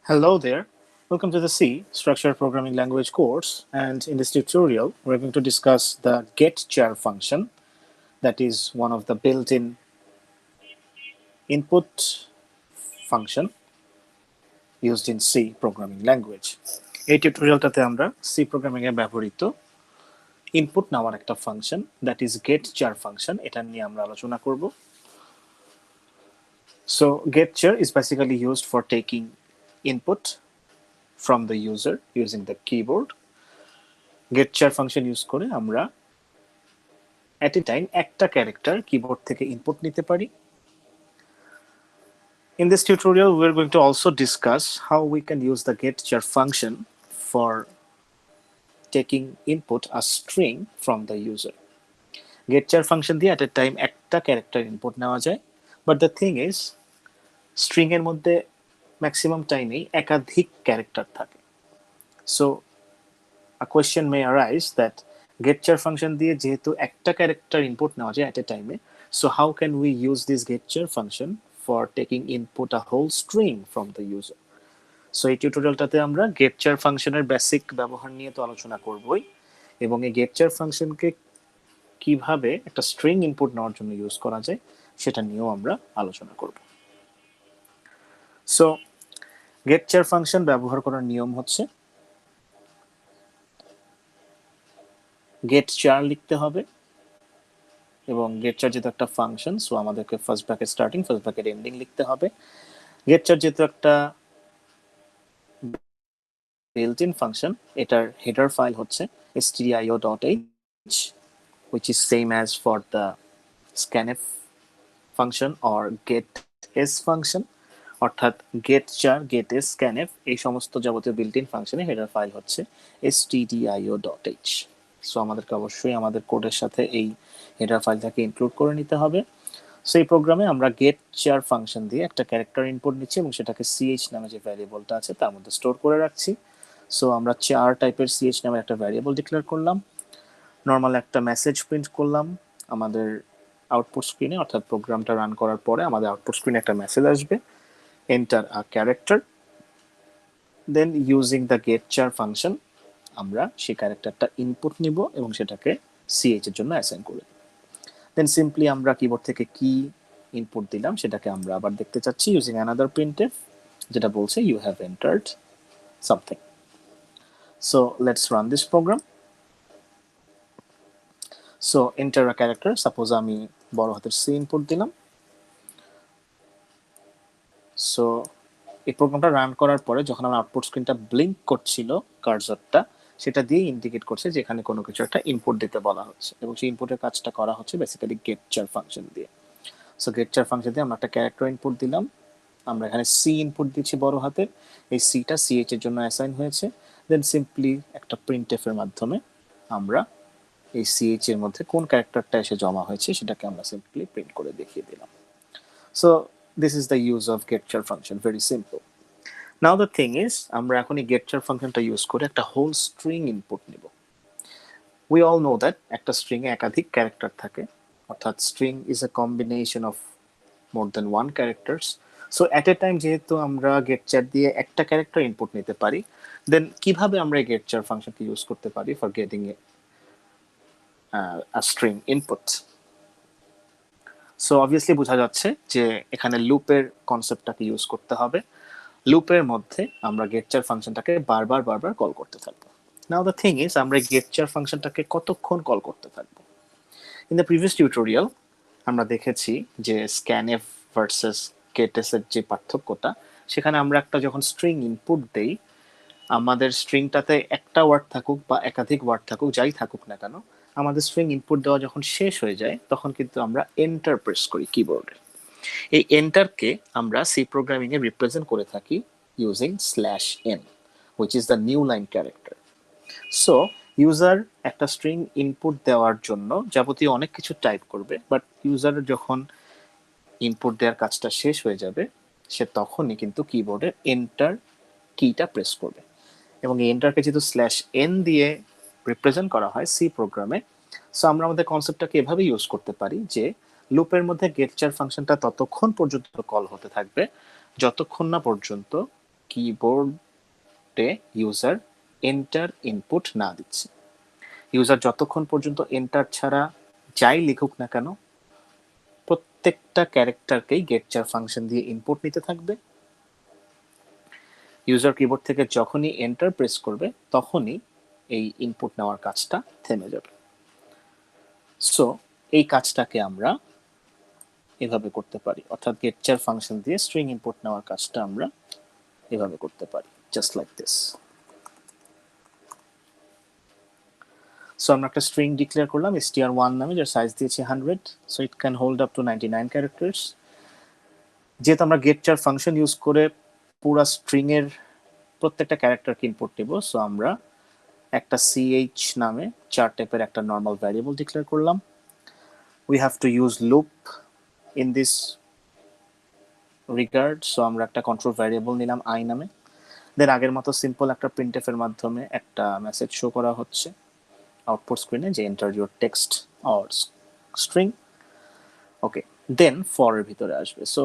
Hello there. Welcome to the C Structured Programming Language course. And in this tutorial, we're going to discuss the getchar function, that is one of the built-in input function used in C programming language. এই টিউটোরিয়ালটাতে আমরা C programming এ ব্যবহৃত input নামার একটা function, that is getchar function, এটা নিয়ে আমরা আলোচনা করব। So getchar is basically used for taking input from the user using the keyboard. getchar function use করে আমরা at a time একটা ক্যারেক্টার কিবোর্ড থেকে ইনপুট নিতে পারি। In this tutorial we are going to also discuss how we can use the getchar function for taking input a string from the user. getchar function দিয়ে at a time একটা character input নেওয়া যায়, but the thing is string এর মধ্যে maximum টাইমেই একাধিক character থাকে। So a question may arise that getchar function দিয়ে যেহেতু একটা ক্যারেক্টার ইনপুট নেওয়া যায় at a time, so how can we use this getchar function for taking input a whole string from the user? So এই টিউটোরিয়ালটাতে আমরা getchar ফাংশনের basic ব্যবহার নিয়ে তো আলোচনা করবই, এবং এই getchar ফাংশনকে কিভাবে একটা স্ট্রিং ইনপুট নেওয়ার জন্য ইউজ করা যায় সেটা নিয়েও আমরা আলোচনা করব। সো getchar ফাংশন ব্যবহার করার নিয়ম হচ্ছে getchar লিখতে হবে, এবং getchar যেহেতু একটা ফাংশন, সো আমাদেরকে first bracket starting first bracket ending লিখতে হবে। getchar যেহেতু একটা built-in function, এটার হেডার ফাইল হচ্ছে stdio.h, which is same as for the scanf function or getS function, অর্থাৎ getchar, getS, scanf এই সমস্ত যাবতীয় built-in ফাংশনের হেডার ফাইল হচ্ছে stdio.h। সো আমাদেরকে অবশ্যই আমাদের কোডের সাথে এই হেডার ফাইলটাকে ইনক্লুড করে নিতে হবে। সো এই প্রোগ্রামে আমরা getchar ফাংশন দিয়ে একটা ক্যারেক্টার ইনপুট নিচ্ছি এবং সেটাকে ch নামে যে ভ্যারিয়েবলটা আছে তার মধ্যে স্টোর করে রাখছি। সো আমরা চার টাইপের ch নামের একটা ভ্যারিয়েবল ডিক্লেয়ার করলাম, নর্মাল একটা মেসেজ প্রিন্ট করলাম আমাদের আউটপুট স্ক্রিনে, অর্থাৎ প্রোগ্রামটা রান করার পরে আমাদের আউটপুট স্ক্রিনে একটা মেসেজ আসবে, enter a character. Then using the getchar function আমরা সেই ক্যারেক্টারটা ইনপুট নিব এবং সেটাকে ch এর জন্য অ্যাসাইন করে দেব। দেন সিম্পলি আমরা কিবোর্ড থেকে কি ইনপুট দিলাম সেটাকে আমরা আবার দেখতে চাচ্ছি ইউজিং অ্যানাদার printf, যেটা বলছে you have entered something. So let's run this program. So enter a character, suppose আমি বড় হাতের সি ইনপুট দিলাম। সো এই প্রোগ্রামটা রান করার পরে যখন আমার আউটপুট স্ক্রিনটা ব্লিঙ্ক করছিল কার্সরটা, সেটা দিয়ে ইন্ডিকেট করছে যে এখানে কোনো কিছু একটা ইনপুট দিতে বলা হচ্ছে, এবং সেই ইনপুটের কাজটা করা হচ্ছে বেসিক্যালি getchar ফাংশন দিয়ে। সো getchar ফাংশন দিয়ে আমরা একটা ক্যারেক্টার ইনপুট দিলাম, আমরা এখানে সি ইনপুট দিচ্ছি বড় হাতের, এই সিটা ch এর জন্য অ্যাসাইন হয়েছে। দেন সিম্পলি একটা printf এর মাধ্যমে আমরা এই ch এর মধ্যে কোন ক্যারেক্টারটা এসে জমা হয়েছে সেটাকে আমরা সিম্পলি প্রিন্ট করে দেখিয়ে দিলাম। So this is the use of getchar function, very simple. Now the thing is আমরা এখন এই getchar ফাংশনটা ইউজ করে একটা হোল স্ট্রিং ইনপুট নিব। উই অল নো দ্যাট একটা স্ট্রিং এ একাধিক ক্যারেক্টার থাকে, অর্থাৎ string is a combination of more than one characters. So at a time যেহেতু আমরা getchar দিয়ে একটা ক্যারেক্টার ইনপুট নিতে পারি, দেন কিভাবে আমরা এই getchar ফাংশনকে ইউজ করতে পারি for getting a string input? So obviously বোঝা যাচ্ছে যে এখানে লুপের কনসেপ্টটাকে ইউজ করতে হবে। লুপের মধ্যে আমরা getchar ফাংশনটাকে বারবার কল করতে থাকবো। নাও দ্য থিং ইজ আমরা getchar ফাংশনটাকে কতক্ষণ কল করতে থাকবো। ইন দ্য প্রিভিয়াস টিউটোরিয়াল আমরা দেখেছি যে scanf ভার্সেস getS এর যে পার্থক্যটা, সেখানে আমরা একটা যখন স্ট্রিং ইনপুট দেই, আমাদের স্ট্রিংটাতে একটা ওয়ার্ড থাকুক বা একাধিক ওয়ার্ড থাকুক, যাই থাকুক না কেন, আমাদের স্ট্রিং ইনপুট দেওয়া যখন শেষ হয়ে যায় তখন কিন্তু আমরা এন্টার প্রেস করি কিবোর্ডে। এই এন্টারকে আমরা সি প্রোগ্রামিং এ রিপ্রেজেন্ট করে থাকি using /n, which is the new line character. So user একটা স্ট্রিং ইনপুট দেওয়ার জন্য যাবতীয় অনেক কিছু টাইপ করবে, বাট ইউজার যখন ইনপুট দেওয়ার কাজটা শেষ হয়ে যাবে সে তখনই কিন্তু কিবোর্ডে এন্টার কিটা প্রেস করবে, এবং এই এন্টারকে যেহেতু /n দিয়ে রিপ্রেজেন্ট করা হয় সি প্রোগ্রামে, সো আমরা আমাদের কনসেপ্টটাকে এভাবে ইউজ করতে পারি যে লুপের মধ্যে getchar ফাংশনটা ততক্ষণ পর্যন্ত কল হতে থাকবে যতক্ষণ না পর্যন্ত কিবোর্ডে ইউজার এন্টার ইনপুট না দিচ্ছে। ইউজার যতক্ষণ পর্যন্ত এন্টার ছাড়া যাই লিখুক না কেন প্রত্যেকটা ক্যারেক্টারকেই getchar ফাংশন দিয়ে ইনপুট নিতে থাকবে। ইউজার কিবোর্ড থেকে যখনই এন্টার প্রেস করবে তখনই এই ইনপুট নেওয়ার কাজটা থেমে যাবে। সো এই কাজটাকে আমরা এভাবে করতে পারি, অর্থাৎ getchar ফাংশন দিয়ে স্ট্রিং ইনপুট নেওয়ার কাজটা আমরা এভাবে করতে পারি, জাস্ট লাইক দিস। সো আমরা একটা স্ট্রিং ডিক্লেয়ার করলাম str1 নামে, যার সাইজ দিয়েছি 100, so it can hold up to 99 characters. যেহেতু আমরা getchar ফাংশন ইউজ করে পুরা স্ট্রিং এর প্রত্যেকটা ক্যারেক্টারকে ইনপুট নেব, সো আমরা একটা ch নামে চার টাইপের একটা নর্মাল ভ্যারিয়েবল ডিক্লেয়ার করলাম। We have to use loop in this regard, so আমরা একটা কন্ট্রোল ভ্যারিয়েবল নিলাম i নামে। দেন আগের মতো সিম্পল একটা printf এর মাধ্যমে একটা মেসেজ শো করা হচ্ছে আউটপুট স্ক্রিনে যে enter your text or string. Okay, then for এর ভিতরে আসবে। সো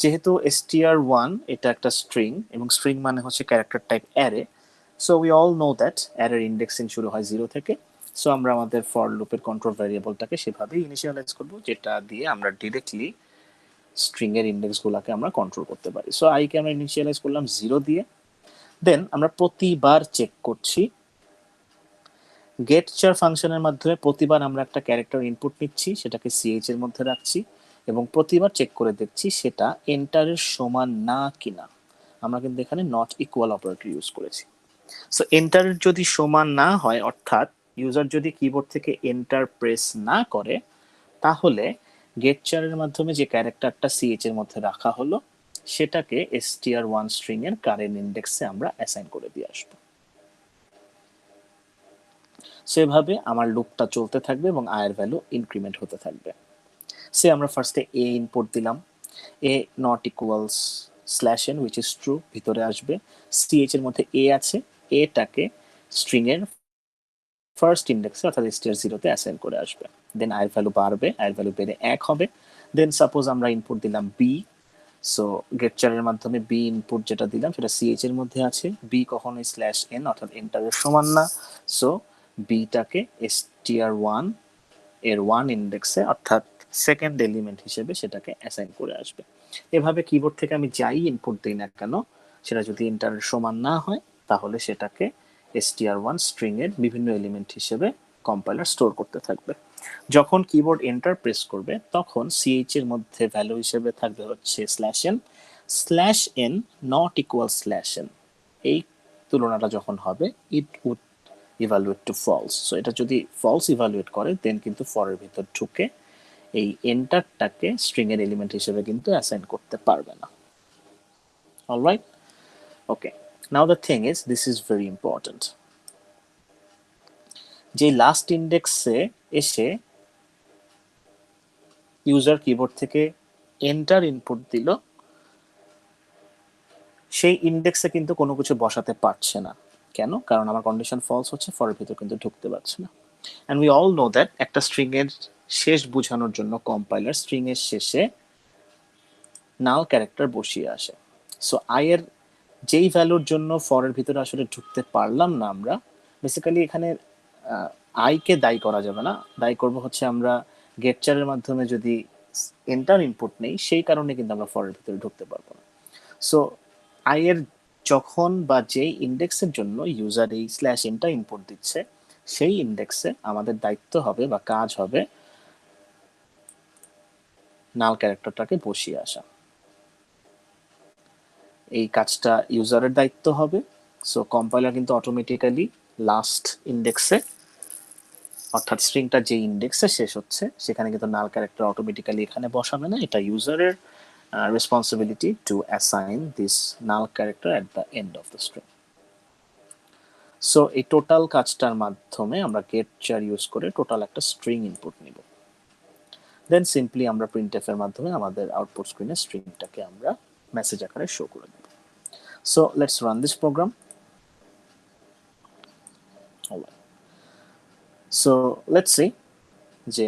যেহেতু str1 এটা একটা স্ট্রিং এবং স্ট্রিং মানে হচ্ছে character type array, so we all know that অ্যারের ইন্ডেক্সিং শুরু হয় 0 থেকে। সো আমরা আমাদের ফর লুপের কন্ট্রোল ভ্যারিয়েবলটাকে সেভাবেই ইনিশিয়ালাইজ করব, যেটা দিয়ে আমরা ডিরেক্টলি স্ট্রিং এর ইন্ডেক্স গুলাকে আমরা কন্ট্রোল করতে পারি। সো i কে আমরা ইনিশিয়ালাইজ করলাম 0 দিয়ে। দেন আমরা প্রতিবার চেক করছি getchar ফাংশনের মাধ্যমে, প্রতিবার আমরা একটা ক্যারেক্টার ইনপুট নিচ্ছি, সেটাকে ch এর মধ্যে রাখছি এবং প্রতিবার চেক করে দেখছি সেটা এন্টারের সমান না কিনা। আমরা কিন্তু এখানে নট ইকুয়াল অপারেটর ইউজ করেছি। সো এন্টারের যদি সমান না হয়, অর্থাৎ ইউজার যদি কিবোর্ড থেকে এন্টার প্রেস না করে, তাহলে getchar এর মাধ্যমে যে ক্যারেক্টারটা ch এর মধ্যে রাখা হলো সেটাকে str1 স্ট্রিং এর কারেন্ট ইন্ডেক্সে আমরা অ্যাসাইন করে দিয়ে আসবো। সেভাবে আমার লুপটা চলতে থাকবে এবং i এর ভ্যালু ইনক্রিমেন্ট হতে থাকবে। সে আমরা ফার্স্টে a ইনপুট দিলাম, a not equals slash n which is true, ভিতরে আসবে। ch এর মধ্যে a আছে, এটাকে স্ট্রিং এর ফার্স্ট ইন্ডেক্সে অর্থাৎ str0 তে অ্যাসাইন করে আসবে। দেন i এর ভ্যালু বাড়বে, i এর ভ্যালু বেড়ে 1 হবে। দেন সাপোজ আমরা ইনপুট দিলাম b, সো getchar এর মাধ্যমে b ইনপুট যেটা দিলাম সেটা ch এর মধ্যে আছে, b কখনোই স্ল্যাশ n অর্থাৎ এন্টারের সমান না, সো b টাকে str1 এর 1 ইন্ডেক্সে অর্থাৎ সেকেন্ড এলিমেন্ট হিসেবে সেটাকে অ্যাসাইন করে আসবে। এভাবে কিবোর্ড থেকে আমি যাই ইনপুট দিই না কেন, সেটা যদি এন্টারের সমান না হয় তাহলে সেটাকে str1 স্ট্রিং এর বিভিন্ন এলিমেন্ট হিসেবে কম্পাইলার স্টোর করতে থাকবে। যখন কিবোর্ড এন্টার প্রেস করবে তখন ch এর মধ্যে ভ্যালু হিসেবে থাকবে হচ্ছে slash n not equal slash n। এই তুলনাটা যখন হবে it would evaluate to false. So এটা যদি ফলস ইভালুয়েট করে দেন কিন্তু ফর এর ভিতর ঢুকে এই এন্টারটাকে স্ট্রিং এর এলিমেন্ট হিসেবে কিন্তু অ্যাসাইন করতে পারবে না। Alright, okay, now the thing is this is very important. যে লাস্ট ইন্ডেক্সে এসে ইউজার কিবোর্ড থেকে এন্টার ইনপুট দিল, সেই ইন্ডেক্সে কিন্তু কোনো কিছু বসাতে পারছে না। কেন? কারণ আমার কন্ডিশন ফলস হচ্ছে, ফরের ভিতর কিন্তু ঢুকতে পারছে না। And we all know that একটা স্ট্রিং এর শেষ বোঝানোর জন্য কম্পাইলার স্ট্রিং এর শেষে নাল ক্যারেক্টার বসিয়ে আসে। সো i এর যেই ভ্যালুর জন্য ফরের ভিতরে আসলে ঢুকতে পারলাম না আমরা, বেসিক্যালি এখানে i কে দায়ী করা যাবে না, দায়ী করব হচ্ছে আমরা getchar এর মাধ্যমে যদি এন্টার ইনপুট নেই সেই কারণে কিন্তু আমরা ফরের ভিতরে ঢুকতে পারবো না। সো i এর যখন বা যেই ইন্ডেক্সের জন্য ইউজার এই স্ল্যাশ এনটা ইনপুট দিচ্ছে সেই ইন্ডেক্সে আমাদের দায়িত্ব হবে বা কাজ হবে নাল ক্যারেক্টারটাকে বসিয়ে আসা। এই কাজটা ইউজারের দায়িত্ব হবে। সো কম্পাইলার কিন্তু অটোমেটিক্যালি লাস্ট ইন্ডেক্সে অর্থাৎ স্ট্রিংটা যে ইন্ডেক্সে শেষ হচ্ছে সেখানে কিন্তু নাল ক্যারেক্টার অটোমেটিক্যালি এখানে বসাবে না, এটা ইউজারের responsibility to assign this null character at the end of the string. So এই টোটাল কাজটার মাধ্যমে আমরা getchar ইউজ করে টোটাল একটা স্ট্রিং ইনপুট নিব। দেন সিম্পলি আমরা printf এর মাধ্যমে আমাদের আউটপুট স্ক্রিনে স্ট্রিংটাকে আমরা মেসেজ আকারে শো করে দেব। So let's run this program. So let's see যে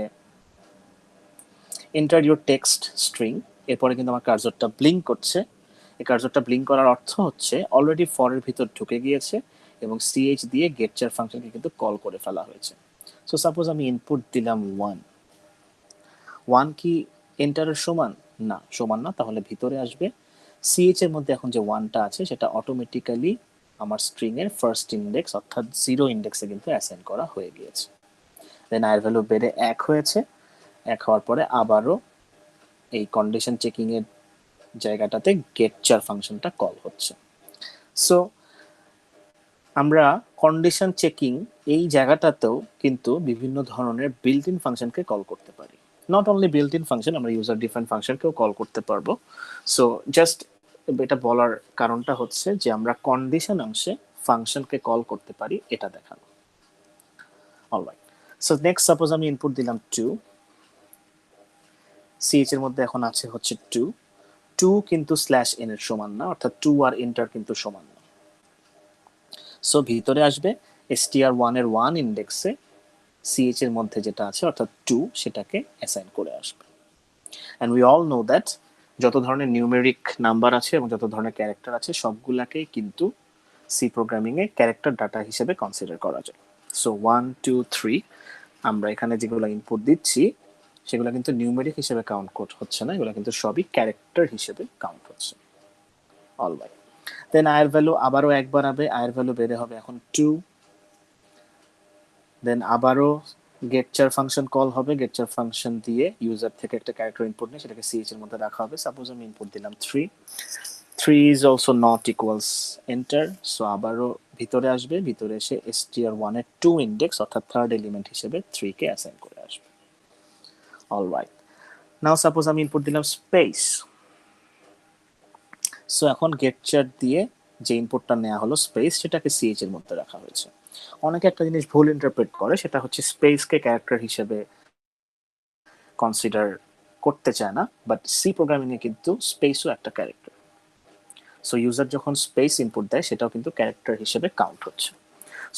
এন্টার ইউর টেক্সট স্ট্রিং, এরপরে কিন্তু আমার কার্সরটা ব্লিঙ্ক করছে এই কার্সরটা ব্লিঙ্ক করার অর্থ হচ্ছে অলরেডি ফরের ভিতর ঢুকে গিয়েছে এবং সিএইচ দিয়ে গেটচার ফাংশনকে কিন্তু কল করে ফেলা হয়েছে। সো সাপোজ আমি ইনপুট দিলাম 1, 1 কি এন্টারের সমান না, সমান না, তাহলে ভিতরে আসবে সিএইচ এর মধ্যে এখন যে 1টা আছে সেটা অটোমেটিক্যালি আমার স্ট্রিং এর ফার্স্ট ইন্ডেক্স অর্থাৎ 0 ইন্ডেক্সে কিন্তু অ্যাসাইন করা হয়ে গিয়েছে। দেন আয়ের ভ্যালু বেড়ে 1 হয়েছে, 1 হওয়ার পরে আবারও এই কন্ডিশন চেকিং এর জায়গাটাতে getchar ফাংশনটা কল হচ্ছে। সো আমরা কন্ডিশন চেকিং এই জায়গাটাতেও কিন্তু বিভিন্ন ধরনের বিল্ট ইন ফাংশনকে কল করতে পারি। Not only built in function, আমরা ইউজার ডিফাইন ফাংশনকেও কল করতে পারবো। সো জাস্ট এটা বলার কারণটা হচ্ছে যে আমরা কন্ডিশন অংশে ফাংশনকে কল করতে পারি এটা দেখানো। অলরাইট, সো নেক্সট সাপোজ আমি ইনপুট দিলাম 2, সিএইচ এর মধ্যে এখন আছে হচ্ছে 2, 2 কিন্তু স্ল্যাশ এন এর সমান না, অর্থাৎ 2 আর এন্টার কিন্তু সমান না। সো ভিতরে আসবে str1 এর 1 ইন্ডেক্সে সিএইচ এর মধ্যে যেটা আছে অর্থাৎ 2 সেটাকে অ্যাসাইন করে আসবে। And we all know that যত ধরনের নিউমেরিক নাম্বার আছে এবং যত ধরনের ক্যারেক্টার আছে সবগুলাকেই কিন্তু সি প্রোগ্রামিং এ ক্যারেক্টার ডাটা হিসেবে কনসিডার করা যায়। সো 1 2 3 আমরা এখানে যেগুলো ইনপুট দিচ্ছি সেগুলো কিন্তু নিউমেরিক হিসেবে কাউন্ট হচ্ছে না, এগুলো কিন্তু সবই ক্যারেক্টার হিসেবে কাউন্ট হচ্ছে। অলরাইট, দেন আয়ের ভ্যালু আবারও একবার হবে, আয়ের ভ্যালু বেড়ে হবে এখন 2, দেন আবারও getchar ফাংশন কল হবে, getchar ফাংশন দিয়ে ইউজার থেকে একটা ক্যারেক্টার ইনপুট নিয়ে সেটাকে সিএইচ এর মধ্যে রাখা হবে। সাপোজ আমি ইনপুট দিলাম 3, 3 is also not equals enter, so আবারও ভিতরে আসবে, ভিতরে এসে str1 এর 2 ইন্ডেক্স অর্থাৎ থার্ড এলিমেন্ট হিসেবে 3 কে অ্যাসাইন করে আসবে। অলরাইট, নাও সাপোজ আমি ইনপুট দিলাম স্পেস। সো এখন getchar দিয়ে যে ইনপুটটা নেওয়া হলো স্পেস সেটাকে সিএইচ এর মধ্যে রাখা হয়েছে। অনেকে একটা জিনিস ভুল ইন্টারপ্রেট করে, সেটা হচ্ছে স্পেসকে ক্যারেক্টার হিসেবে কনসিডার করতে চায় না, বাট সি প্রোগ্রামিং এ কিন্তু স্পেসও একটা ক্যারেক্টার। সো ইউজার যখন স্পেস ইনপুট দেয় সেটাও কিন্তু ক্যারেক্টার হিসেবে কাউন্ট হচ্ছে।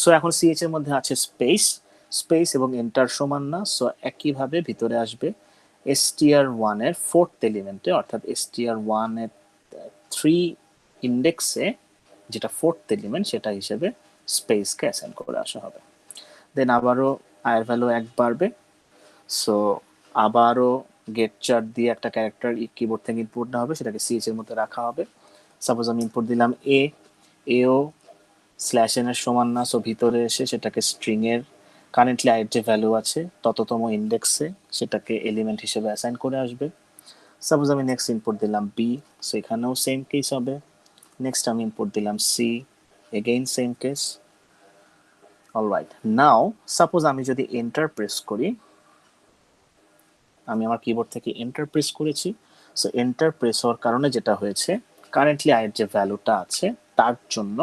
সো এখন সিএইচ এর মধ্যে আছে স্পেস, স্পেস এবং এন্টার সমান না, সো একইভাবে ভিতরে আসবে str1 এর ফোর্থ এলিমেন্টে অর্থাৎ str1 এর 3 ইন্ডেক্সে যেটা ফোর্থ এলিমেন্ট সেটা হিসেবে স্পেসকে অ্যাসাইন করে আসা হবে। দেন আবারও আয়ের ভ্যালু 1 বাড়বে, সো আবারও getchar দিয়ে একটা ক্যারেক্টার কিবোর্ড থেকে ইনপুট নেওয়া হবে, সেটাকে সিএইচ এর মধ্যে রাখা হবে। সাপোজ আমি ইনপুট দিলাম এ, এও স্ল্যাশ এন এর সমান না, সো ভিতরে এসে সেটাকে স্ট্রিং এর কারেন্টলি আয়ের যে ভ্যালু আছে তততম ইন্ডেক্সে সেটাকে এলিমেন্ট হিসেবে অ্যাসাইন করে আসবে। সাপোজ আমি নেক্সট ইনপুট দিলাম বি, সো এখানেও সেম কেস হবে। নেক্সট আমি ইনপুট দিলাম C, again same case. Alright, now suppose আমি যদি এন্টার প্রেস করি, আমি আমার কিবোর্ড থেকে এন্টার প্রেস করেছি, সো এন্টার প্রেস হওয়ার কারণে যেটা হয়েছে কারেন্টলি আয়ের যে ভ্যালুটা আছে তার জন্য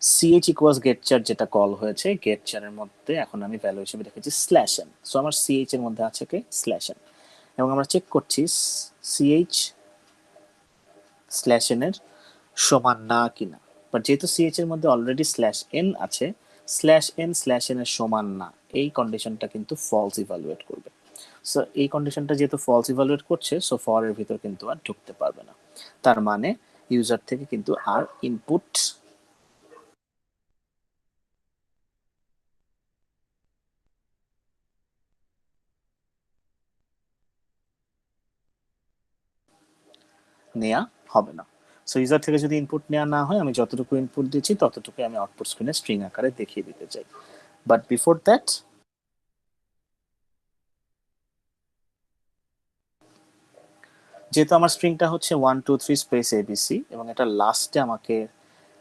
ch ইকুয়ালস getchar যেটা কল হয়েছে getchar এর মধ্যে এখন আমি ভ্যালু হিসেবে রেখেছি স্ল্যাশ এন, সো আমার ch এর মধ্যে আছে কি স্ল্যাশ এন, এবং আমরা চেক করছি ch স্ল্যাশ এন এর সমান না কিনা, বাট যেহেতু ch এর মধ্যে অলরেডি স্ল্যাশ এন আছে, স্ল্যাশ এন এর সমান না এই কন্ডিশনটা কিন্তু ফলস ইভালুয়েট করবে। সো এই কন্ডিশনটা যেহেতু ফলস ইভালুয়েট করছে, সো ফর এর ভিতর কিন্তু আর ঢুকতে পারবে না, তার মানে ইউজার থেকে কিন্তু আর ইনপুট নেওয়া হবে না। সো ইউজার থেকে যদি ইনপুট নেওয়া না হয়, আমি যতটুকু ইনপুট দিচ্ছি ততটুকু আমি আউটপুট স্ক্রিনে স্ট্রিং আকারে দেখিয়ে দিতে চাই, বাট বিফোর দ্যাট যেহেতু আমার স্ট্রিংটা হচ্ছে 1 2 3 স্পেস এবিসি এবং এটা লাস্টে আমাকে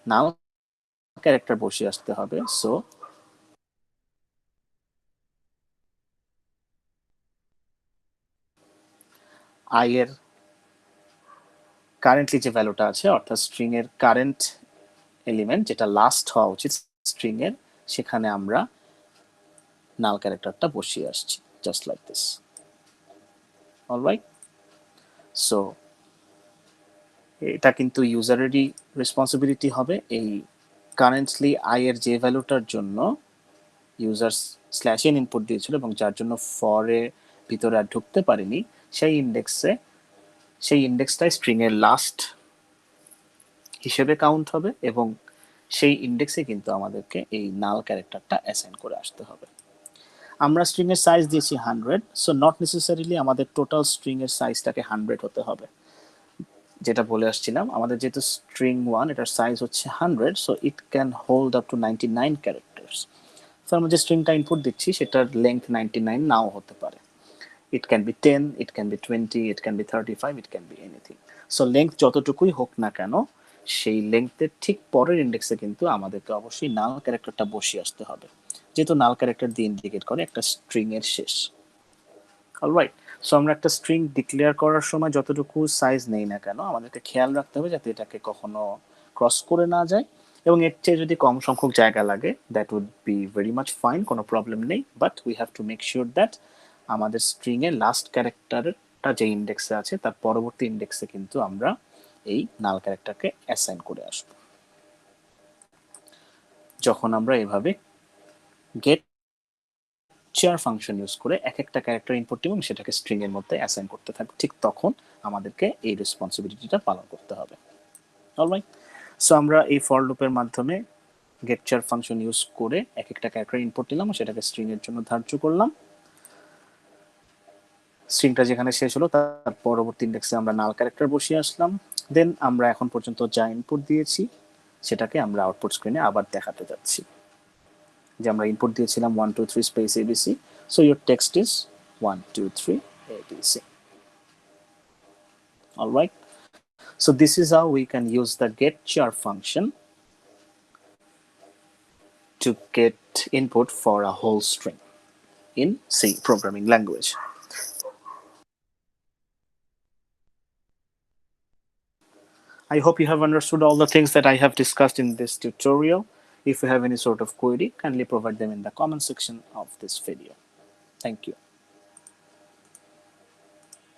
নাও ক্যারেক্টার বসিয়ে আসতে হবে, সো আই এর কারেন্টলি যে ভ্যালুটা আছে অর্থাৎ স্ট্রিং এর কারেন্ট এলিমেন্ট যেটা লাস্ট হওয়া উচিত স্ট্রিং এর, সেখানে আমরা নাল ক্যারেক্টারটা বসিয়ে আসছি just like this. Alright, so এটা কিন্তু ইউজারেরই রেসপন্সিবিলিটি হবে এই কারেন্টলি আই এর যে ভ্যালুটার জন্য ইউজার স্ল্যাশ এন ইনপুট দিয়েছিল এবং যার জন্য ফরে ভিতরে আর ঢুকতে পারেনি সেই ইন্ডেক্সে সেই ইন্ডেক্সটাই স্ট্রিং এর লাস্ট হিসেবে কাউন্ট হবে এবং সেই ইন্ডেক্সে কিন্তু আমাদেরকে এই নাল ক্যারেক্টারটা অ্যাসাইন করে আসতে হবে। আমরা স্ট্রিং এর সাইজ দিয়েছি 100, সো নট নেসেসারিলি আমাদের টোটাল স্ট্রিং এর সাইজটাকে 100 হতে হবে। যেটা বলে আসছিলাম, আমাদের যেহেতু স্ট্রিং 1 এটার সাইজ হচ্ছে 100, so it can hold up to 99 characters. So আমরা যে স্ট্রিংটা ইনপুট দিচ্ছি সেটার লেংথ 99 নাও হতে পারে। It can be 10, it can be 20, it can be 35, it can be anything. So length যতটুকুই হোক না কেন, সেই লেংথের ঠিক পরের ইন্ডেক্সে কিন্তু আমাদেরকে অবশ্যই নাল ক্যারেক্টারটা বসিয়ে আসতে হবে, যেহেতু নাল ক্যারেক্টার দিয়ে ইন্ডিকেট করে একটা স্ট্রিং এর শেষ। অলরাইট, সো আমরা একটা স্ট্রিং ডিক্লেয়ার করার সময় যতটুকু সাইজ নেই না কেন, আমাদেরকে খেয়াল রাখতে হবে যাতে এটাকে কখনো ক্রস করে না যায়, এবং এর চেয়ে যদি কম সংখ্যক জায়গা লাগে that would be very much fine, কোনো প্রবলেম নেই, but we have to make sure that আমাদের স্ট্রিং এর লাস্ট ক্যারেক্টারটা যে ইন্ডেক্সে আছে তার পরবর্তী ইন্ডেক্সে কিন্তু আমরা এই নাল ক্যারেক্টারকে অ্যাসাইন করে আসব। যখন আমরা এভাবে getchar ফাংশন ইউজ করে এক একটা ক্যারেক্টার ইনপুট দিব এবং সেটাকে স্ট্রিং এর মধ্যে অ্যাসাইন করতে থাকবে, ঠিক তখন আমাদেরকে এই রেসপন্সিবিলিটিটা পালন করতে হবে। অলরাইট, সো আমরা এই ফর লুপের মাধ্যমে getchar ফাংশন ইউজ করে এক একটা ক্যারেক্টার ইনপুট দিলাম ও সেটাকে স্ট্রিং এর জন্য ধার্য করলাম। স্ট্রিংটা যেখানে শেষ হলো তার পরবর্তী ইন্ডেক্সে আমরা নাল ক্যারেক্টার বসিয়ে আসলাম। দেন আমরা এখন পর্যন্ত যা ইনপুট দিয়েছি সেটাকে আমরা আউটপুট স্ক্রিনে আবার দেখাতে যাচ্ছি, যে আমরা ইনপুট দিয়েছিলাম 1 2 3 space abc, so your text is 1 2 3 abc. Alright, so this is how we can use the getchar function to get input for a whole string in C programming language. I hope you have understood all the things that I have discussed in this tutorial. If you have any sort of query, kindly provide them in the comment section of this video. Thank you.